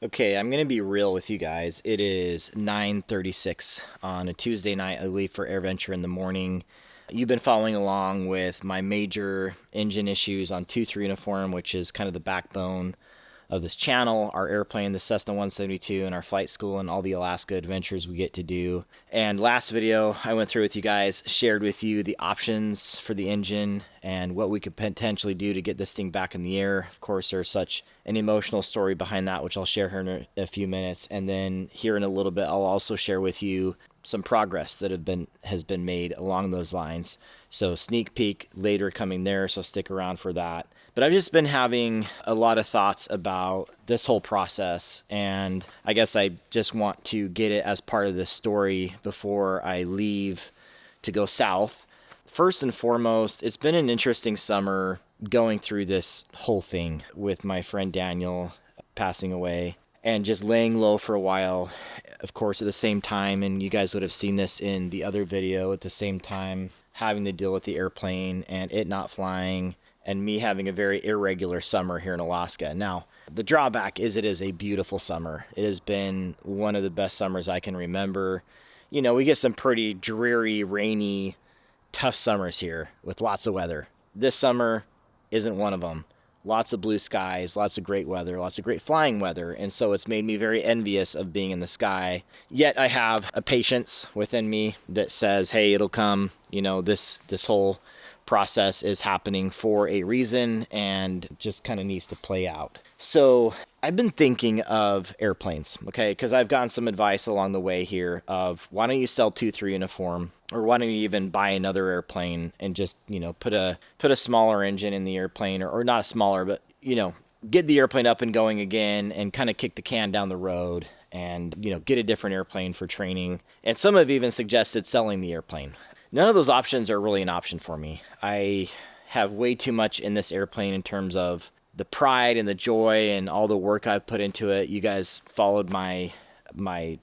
Okay, I'm gonna be real with you guys. It is 9:36 on a Tuesday night. I leave for AirVenture in the morning. You've been following along with my major engine issues on 2-3 uniform, which is kind of the backbone of this channel, our airplane, the Cessna 172, and our flight school and all the Alaska adventures we get to do. And last video I went through with you guys, shared with you the options for the engine and what we could potentially do to get this thing back in the air. Of course, there's such an emotional story behind that, which I'll share here in a few minutes. And then here in a little bit, I'll also share with you some progress that has been made along those lines. So sneak peek later coming there, so stick around for that. But I've just been having a lot of thoughts about this whole process, and I guess I just want to get it as part of the story before I leave to go south. First and foremost, it's been an interesting summer going through this whole thing with my friend Daniel passing away and just laying low for a while. Of course, at the same time, and you guys would have seen this in the other video, at the same time having to deal with the airplane and it not flying and me having a very irregular summer here in Alaska. Now, the drawback is it is a beautiful summer. It has been one of the best summers I can remember. You know, we get some pretty dreary, rainy, tough summers here with lots of weather. This summer isn't one of them. Lots of blue skies, lots of great weather, lots of great flying weather, and so it's made me very envious of being in the sky. Yet I have a patience within me that says, hey, it'll come. You know, this whole process is happening for a reason and just kind of needs to play out. So I've been thinking of airplanes, okay, because I've gotten some advice along the way here of why don't you sell 2-3 uniform, or why don't you even buy another airplane and just, you know, put a smaller engine in the airplane, or not a smaller, but, you know, get the airplane up and going again and kind of kick the can down the road and, you know, get a different airplane for training. And some have even suggested selling the airplane. None of those options are really an option for me. I have way too much in this airplane in terms of the pride and the joy and all the work I've put into it. You guys followed my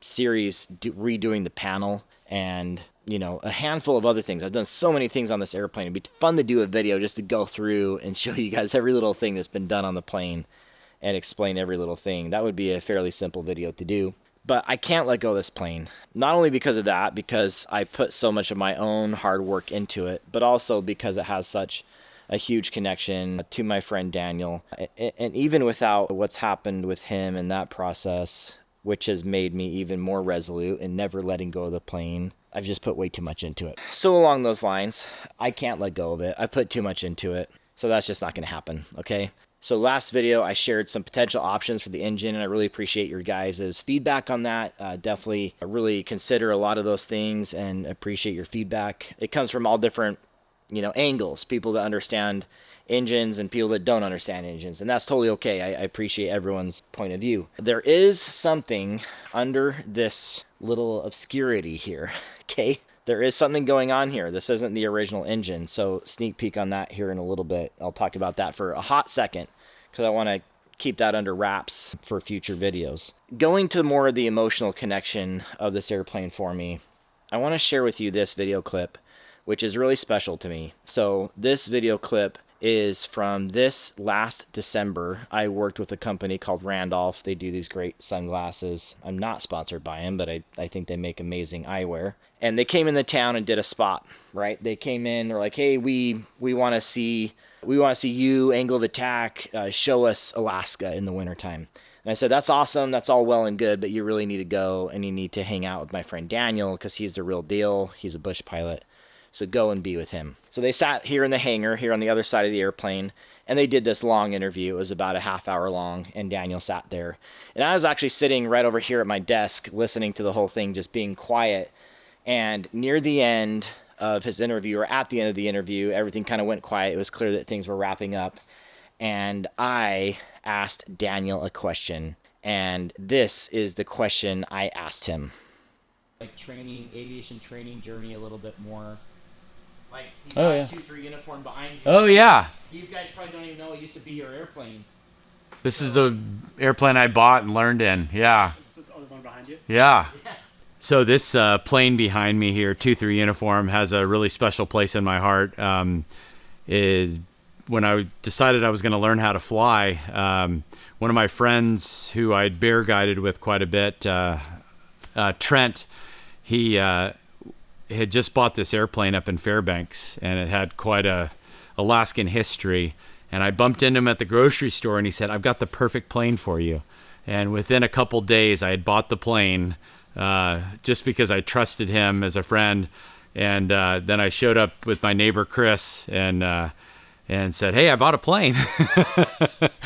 series redoing the panel and, you know, a handful of other things. I've done so many things on this airplane. It'd be fun to do a video just to go through and show you guys every little thing that's been done on the plane and explain every little thing. That would be a fairly simple video to do. But I can't let go of this plane. Not only because of that, because I put so much of my own hard work into it, but also because it has such a huge connection to my friend Daniel. And even without what's happened with him in that process, which has made me even more resolute in never letting go of the plane, I've just put way too much into it. So along those lines, I can't let go of it. I put too much into it. So that's just not going to happen, okay? So last video, I shared some potential options for the engine, and I really appreciate your guys' feedback on that. Definitely really consider a lot of those things and appreciate your feedback. It comes from all different, you know, angles, people that understand engines and people that don't understand engines, and that's totally okay. I appreciate everyone's point of view. There is something under this little obscurity here, okay? There is something going on here. This isn't the original engine, so sneak peek on that here in a little bit. I'll talk about that for a hot second because I want to keep that under wraps for future videos. Going to more of the emotional connection of this airplane for me, I want to share with you this video clip, which is really special to me. So this video clip is from this last December. I worked with a company called Randolph. They do these great sunglasses. I'm not sponsored by them, but I think they make amazing eyewear. And they came in the town and did a spot, right? They came in, they're like, hey, we want to see you, angle of attack, show us Alaska in the wintertime. And I said, that's awesome, that's all well and good, but you really need to go and you need to hang out with my friend Daniel because he's the real deal. He's a bush pilot. So go and be with him. So they sat here in the hangar, here on the other side of the airplane, and they did this long interview. It was about a half hour long, and Daniel sat there. And I was actually sitting right over here at my desk, listening to the whole thing, just being quiet. And near the end of his interview, or at the end of the interview, everything kind of went quiet. It was clear that things were wrapping up. And I asked Daniel a question, and this is the question I asked him. Like aviation training journey a little bit more. Like, you got a 2-3 uniform behind you. Oh, yeah. These guys probably don't even know it used to be your airplane. This is the airplane I bought and learned in. Yeah. Is this the other one behind you? Yeah. Yeah. So this plane behind me here, 2-3 uniform, has a really special place in my heart. when I decided I was going to learn how to fly, one of my friends who I'd bear guided with quite a bit, Trent, he had just bought this airplane up in Fairbanks, and it had quite a Alaskan history. And I bumped into him at the grocery store, and he said, "I've got the perfect plane for you." And within a couple days, I had bought the plane just because I trusted him as a friend. And then I showed up with my neighbor Chris and said, "Hey, I bought a plane.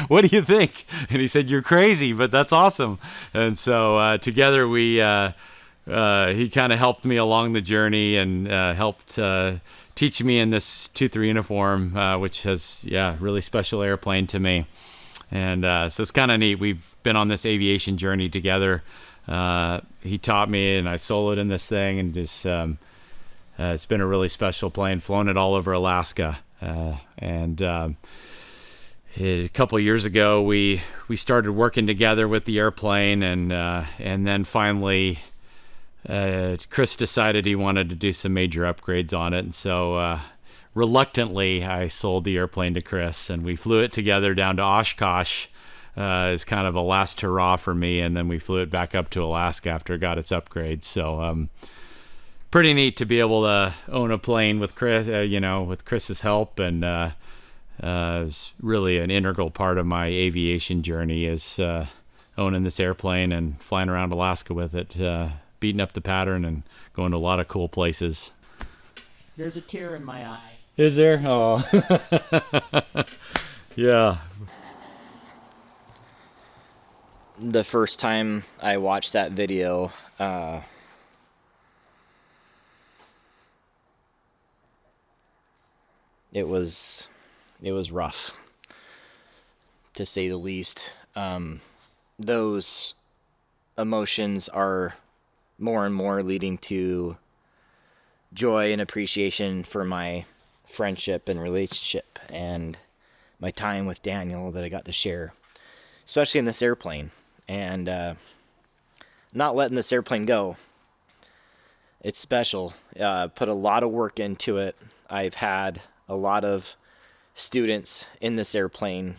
What do you think?" And he said, "You're crazy, but that's awesome." And so together he kind of helped me along the journey and helped teach me in this 2-3 uniform, which has, really special airplane to me. And so it's kind of neat. We've been on this aviation journey together. He taught me, and I soloed in this thing, and just it's been a really special plane. Flown it all over Alaska, and a couple of years ago, we started working together with the airplane, and then finally, Chris decided he wanted to do some major upgrades on it, and so reluctantly, I sold the airplane to Chris, and we flew it together down to Oshkosh as kind of a last hurrah for me, and then we flew it back up to Alaska after it got its upgrades. So pretty neat to be able to own a plane with Chris, with Chris's help, and it's really an integral part of my aviation journey is owning this airplane and flying around Alaska with it, beating up the pattern and going to a lot of cool places. There's a tear in my eye. Is there? Oh. Yeah. The first time I watched that video, it was rough, to say the least. Those emotions are more and more leading to joy and appreciation for my friendship and relationship and my time with Daniel that I got to share, especially in this airplane, and not letting this airplane go. It's special. Put a lot of work into it. I've had a lot of students in this airplane,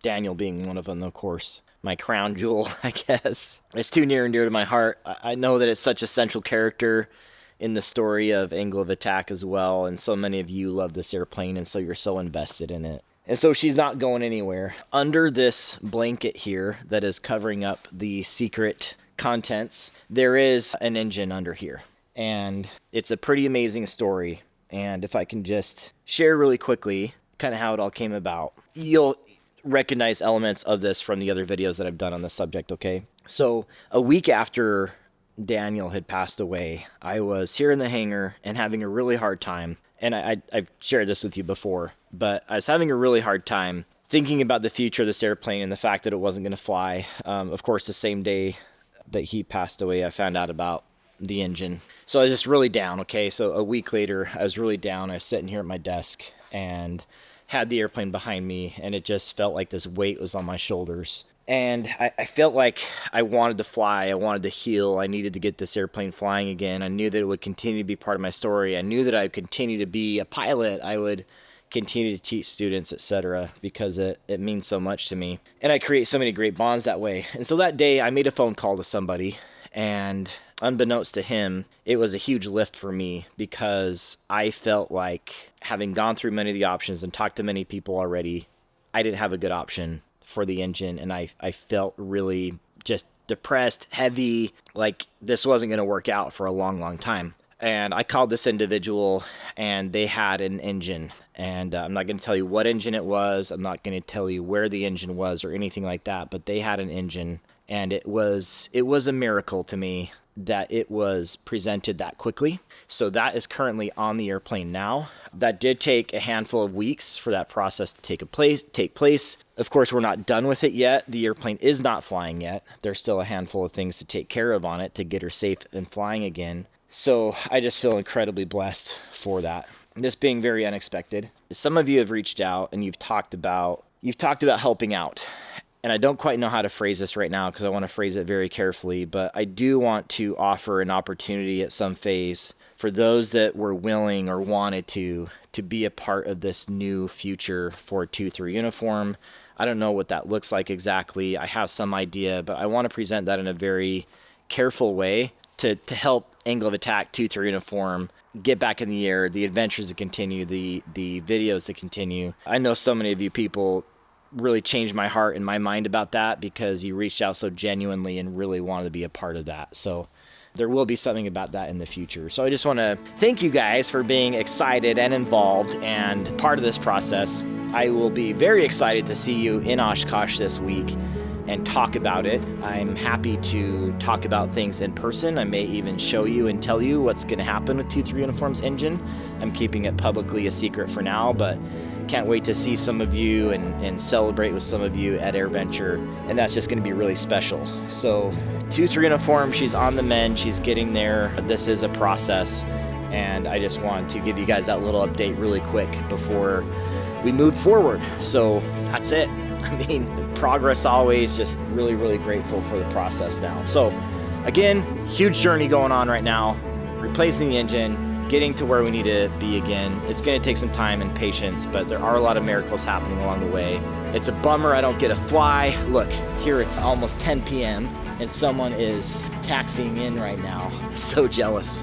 Daniel being one of them, of course. My crown jewel, I guess. It's too near and dear to my heart. I know that it's such a central character in the story of Angle of Attack as well, and so many of you love this airplane, and so you're so invested in it. And so she's not going anywhere. Under this blanket here that is covering up the secret contents, there is an engine under here. And it's a pretty amazing story. And if I can just share really quickly kind of how it all came about, you'll recognize elements of this from the other videos that I've done on the subject, okay? So a week after Daniel had passed away, I was here in the hangar and having a really hard time. And I've shared this with you before, but I was having a really hard time thinking about the future of this airplane and the fact that it wasn't going to fly. Of course, the same day that he passed away, I found out about the engine. So I was just really down, okay? So a week later, I was really down. I was sitting here at my desk and had the airplane behind me, and it just felt like this weight was on my shoulders. And I felt like I wanted to fly. I wanted to heal. I needed to get this airplane flying again. I knew that it would continue to be part of my story. I knew that I would continue to be a pilot. I would continue to teach students, etc., because it means so much to me. And I create so many great bonds that way. And so that day, I made a phone call to somebody, and unbeknownst to him, it was a huge lift for me because I felt like, having gone through many of the options and talked to many people already, I didn't have a good option for the engine, and I felt really just depressed, heavy, like this wasn't going to work out for a long, long time. And I called this individual, and they had an engine, and I'm not going to tell you what engine it was. I'm not going to tell you where the engine was or anything like that, but they had an engine, and it was a miracle to me that it was presented that quickly. So that is currently on the airplane now. That did take a handful of weeks for that process to take place. Of course, we're not done with it yet. The airplane is not flying yet. There's still a handful of things to take care of on it to get her safe and flying again. So I just feel incredibly blessed for that. This being very unexpected. Some of you have reached out and you've talked about helping out. And I don't quite know how to phrase this right now because I want to phrase it very carefully, but I do want to offer an opportunity at some phase for those that were willing or wanted to be a part of this new future for 2-3 uniform. I don't know what that looks like exactly. I have some idea, but I want to present that in a very careful way to help Angle of Attack 2-3 uniform get back in the air, the adventures to continue, the videos to continue. I know so many of you people really changed my heart and my mind about that because you reached out so genuinely and really wanted to be a part of that. So there will be something about that in the future. So I just want to thank you guys for being excited and involved and part of this process. I will be very excited to see you in Oshkosh this week and talk about it. I'm happy to talk about things in person. I may even show you and tell you what's going to happen with 2-3 Uniform's engine. I'm keeping it publicly a secret for now, but can't wait to see some of you and celebrate with some of you at AirVenture, and that's just going to be really special. So 2-3 Uniform, she's on the mend, she's getting there. This is a process, and I just want to give you guys that little update really quick before we move forward. So that's it. I mean, progress always, just really, really grateful for the process now. So again, huge journey going on right now, replacing the engine, getting to where we need to be again. It's going to take some time and patience, but there are a lot of miracles happening along the way. It's a bummer I don't get to fly. Look, here it's almost 10 p.m. and someone is taxiing in right now. So jealous.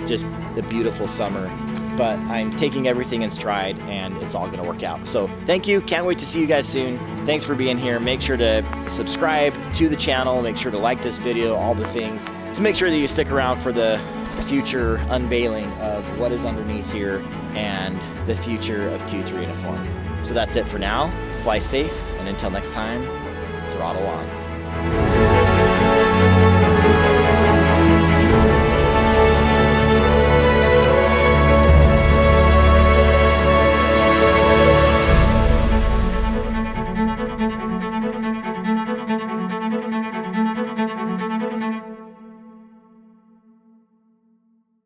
Just a beautiful summer. But I'm taking everything in stride and it's all gonna work out. So thank you, can't wait to see you guys soon. Thanks for being here. Make sure to subscribe to the channel, make sure to like this video, all the things, to make sure that you stick around for the future unveiling of what is underneath here and the future of 2-3 Uniform. So that's it for now. Fly safe, and until next time, throttle on.